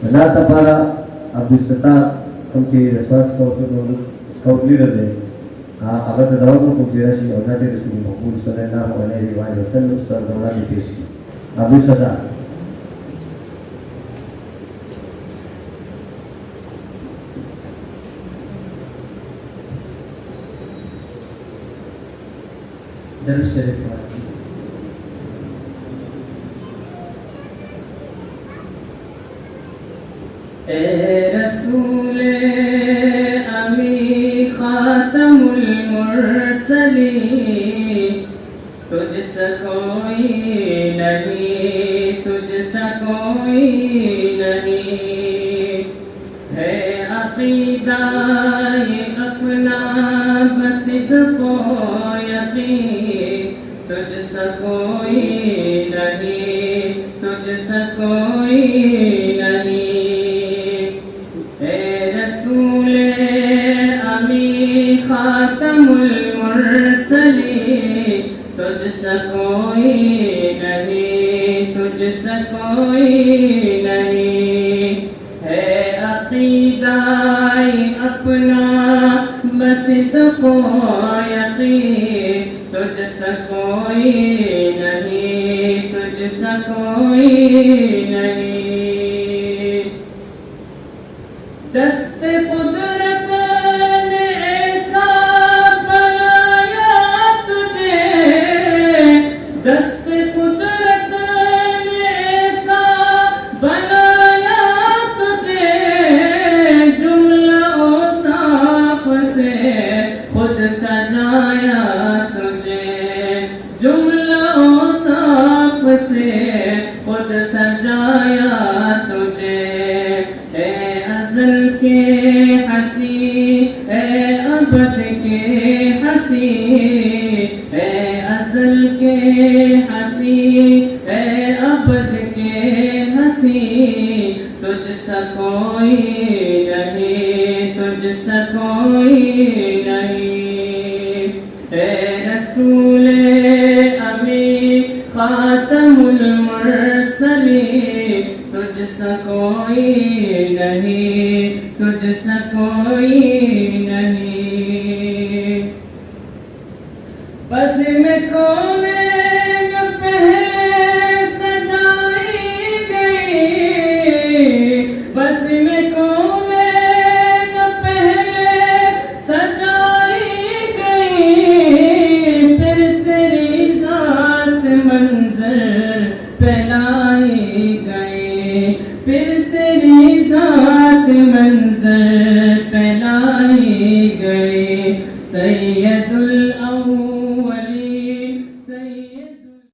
Nata para Abdul Sattar kami response scout leader deh. Agar terdapat konfigurasi orangnya itu semua pun sebenarnya orang ini wajib selalu serta di PC. Abdul Sattar. Jalur Syarif. رسول امی خاتم المرسلین تجھ سا کوئی نہیں تجھ سا کوئی نہیں ہے عقیدہ یہ اپنا بصدق و یقین تجھ سا کوئی نہیں تجھ سا کوئی نہیں خاتم المرسلین تجھ سا کوئی نہیں تجھ سا کوئی نہیں ہے عقیدہ اپنا بصدق و یقین تجھ سا کوئی نہیں تجھ سا کوئی نہیں دست قدرت دست قدرت نے ایسا بنایا تجھے جملہ اوصاف سے خود سجایا تجھے جملہ اوصاف سے خود سجایا تجھے اے ازل کے ہنسی اے ابد کے ہنسی اے ازل کے ہنسی اے ابد کے ہنسی تجھ سا کوئی نہیں تجھ سا کوئی نہیں اے رسول امی خاتم المرسلین تجھ سا کوئی نہیں تجھ سا کوئی نہیں بس میں کون پہلے سجائی گئی بس میں کون پہلے سجائی گئی پھر تیری ذات منظر پھیلائی گئی پھر تیری ذات منظر پھیلائی گئی سید